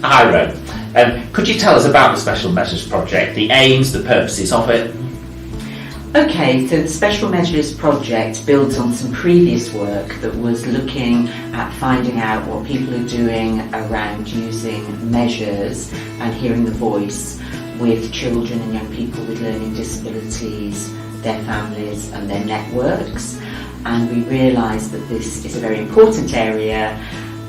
Hi Ro. Could you tell us about the Special Measures Project, the aims, the purposes of it? Okay, so the Special Measures Project builds on some previous work that was looking at finding out what people are doing around using measures and hearing the voice with children and young people with learning disabilities, their families and their networks. And we realised that this is a very important area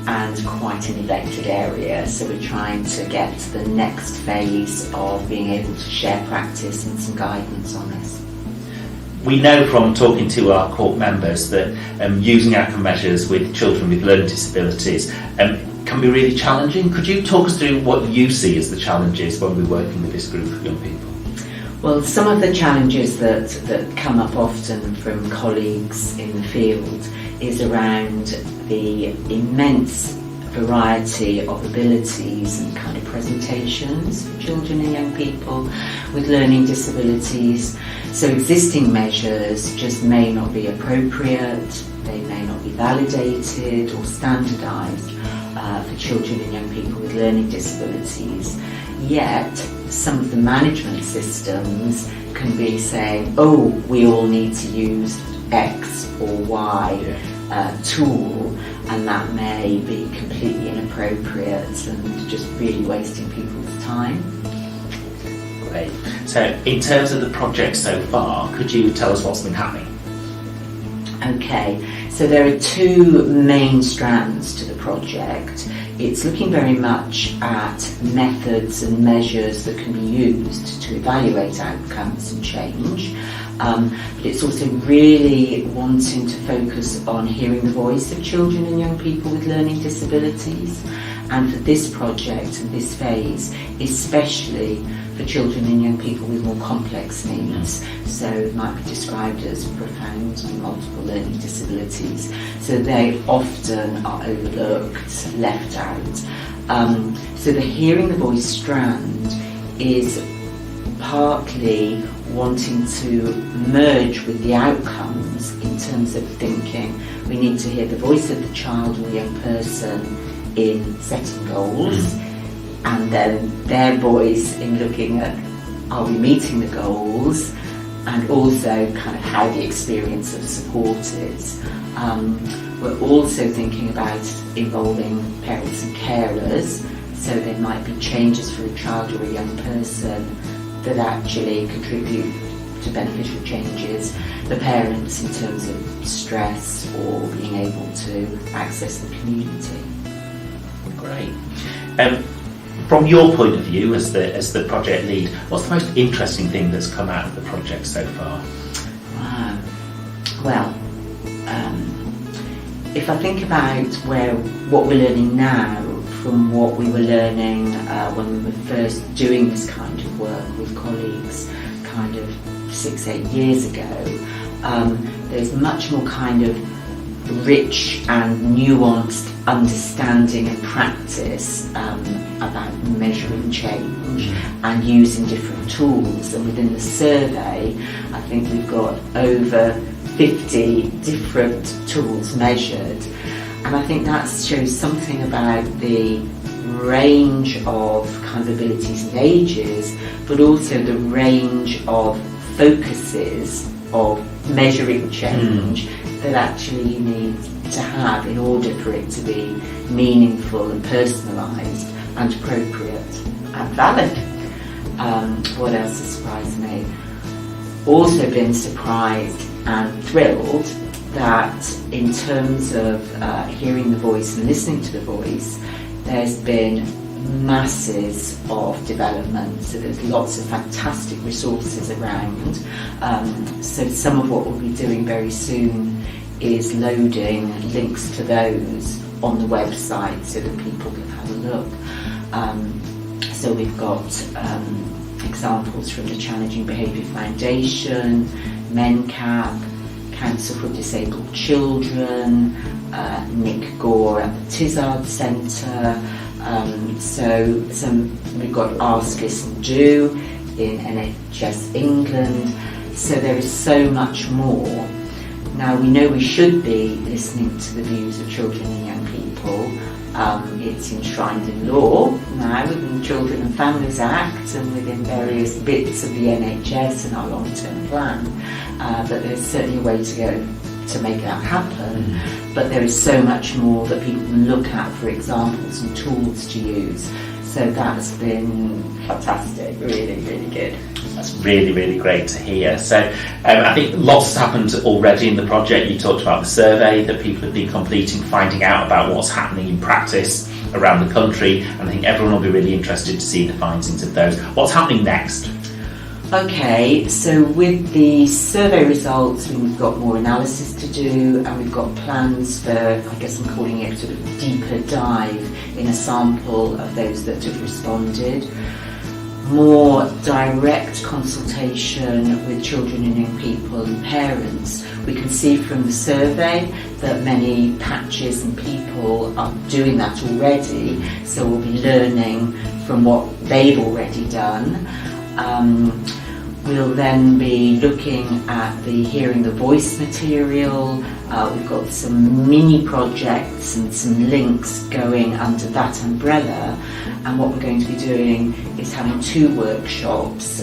and quite a neglected area, so we're trying to get to the next phase of being able to share practice and some guidance on this. We know from talking to our CORC members that using outcome measures with children with learning disabilities can be really challenging. Could you talk us through what you see as the challenges when we're working with this group of young people? Well, some of the challenges that come up often from colleagues in the field is around the immense variety of abilities and kind of presentations for children and young people with learning disabilities. So existing measures just may not be appropriate, they may not be validated or standardised for children and young people with learning disabilities. Yet some of the management systems can be saying, oh, we all need to use X or Y tool, and that may be completely inappropriate and just really wasting people's time. Great. So in terms of the project so far, could you tell us what's been happening? Okay, so there are two main strands to the project. It's looking very much at methods and measures that can be used to evaluate outcomes and change, but it's also really wanting to focus on hearing the voice of children and young people with learning disabilities. And for this project and this phase, especially for children and young people with more complex needs, so it might be described as profound and multiple learning disabilities. So they often are overlooked, left out. So the hearing the voice strand is partly wanting to merge with the outcomes in terms of thinking we need to hear the voice of the child or young person in setting goals, and then their voice in looking at are we meeting the goals, and also kind of how the experience of support is. We're also thinking about involving parents and carers, so there might be changes for a child or a young person that actually contribute to beneficial changes. The parents in terms of stress or being able to access the community. Great. From your point of view as the project lead, what's the most interesting thing that's come out of the project so far? Well, if I think about what we're learning now from what we were learning when we were first doing this kind of work with colleagues kind of 6-8 years ago, there's much more kind of rich and nuanced understanding and practice about measuring change and using different tools. And within the survey, I think we've got over 50 different tools measured, and I think that shows something about the range of kind of abilities and ages, but also the range of focuses of measuring change that actually you need to have in order for it to be meaningful and personalised and appropriate and valid. What else has surprised me? Also been surprised and thrilled that in terms of hearing the voice and listening to the voice, there's been masses of development, so there's lots of fantastic resources around. So some of what we'll be doing very soon is loading links to those on the website so that people can have a look. So we've got examples from the Challenging Behaviour Foundation, MENCAP, Council for Disabled Children, Nick Gore at the Tizard Centre. So we've got Ask, Listen, Do in NHS England. So there is so much more. Now we know we should be listening to the views of children and young people. It's enshrined in law now within the Children and Families Act and within various bits of the NHS and our long-term plan, but there's certainly a way to go to make that happen. But there is so much more that people can look at for examples and tools to use. So that's been fantastic, really, really good. That's really, really great to hear. So I think lots has happened already in the project. You talked about the survey that people have been completing, finding out about what's happening in practice around the country, and I think everyone will be really interested to see the findings of those. What's happening next? Okay, so with the survey results, we've got more analysis to do, and we've got plans for, I guess I'm calling it sort of deeper dive in a sample of those that have responded. More direct consultation with children and young people and parents. We can see from the survey that many patches and people are doing that already, so we'll be learning from what they've already done. We'll then be looking at the Hearing the Voice material. We've got some mini projects and some links going under that umbrella. And what we're going to be doing is having 2 workshops,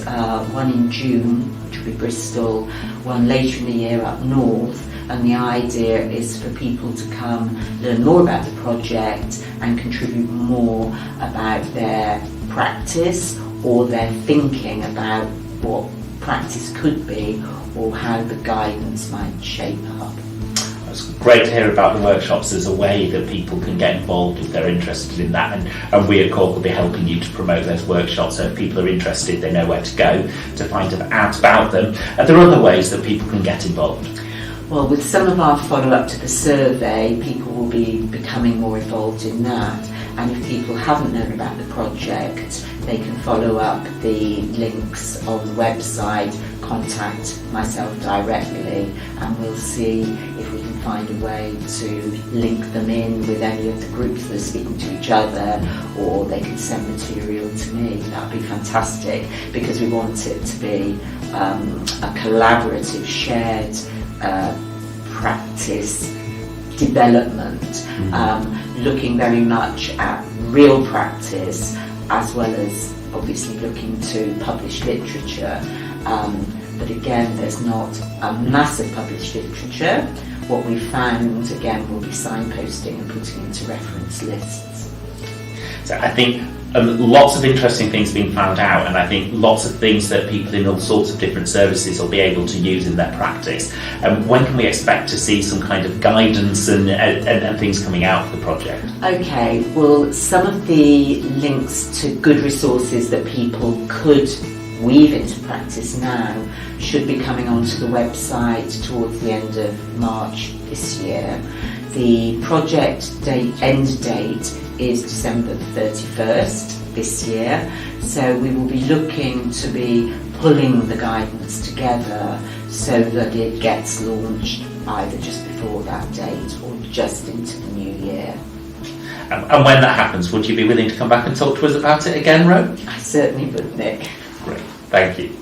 one in June, which will be Bristol, one later in the year up north. And the idea is for people to come learn more about the project and contribute more about their practice or their thinking about what practice could be or how the guidance might shape up. It's great to hear about the workshops as a way that people can get involved if they're interested in that, and we at CORC will be helping you to promote those workshops, so if people are interested they know where to go to find out about them. Are there other ways that people can get involved? Well, with some of our follow-up to the survey, people will be becoming more involved in that. And if people haven't known about the project, they can follow up the links on the website, contact myself directly, and we'll see if we can find a way to link them in with any of the groups that are speaking to each other, or they can send material to me. That would be fantastic, because we want it to be a collaborative, shared practice development, looking very much at real practice as well as obviously looking to published literature. But again, there's not a massive published literature. What we found, again, will be signposting and putting into reference lists. So I think lots of interesting things being found out, and I think lots of things that people in all sorts of different services will be able to use in their practice. When can we expect to see some kind of guidance and things coming out of the project? Okay, well, some of the links to good resources that people could weave into practice now should be coming onto the website towards the end of March this year. The project end date is December 31st this year, so we will be looking to be pulling the guidance together so that it gets launched either just before that date or just into the new year. And when that happens, would you be willing to come back and talk to us about it again, Ro? I certainly would, Nick. Great, thank you.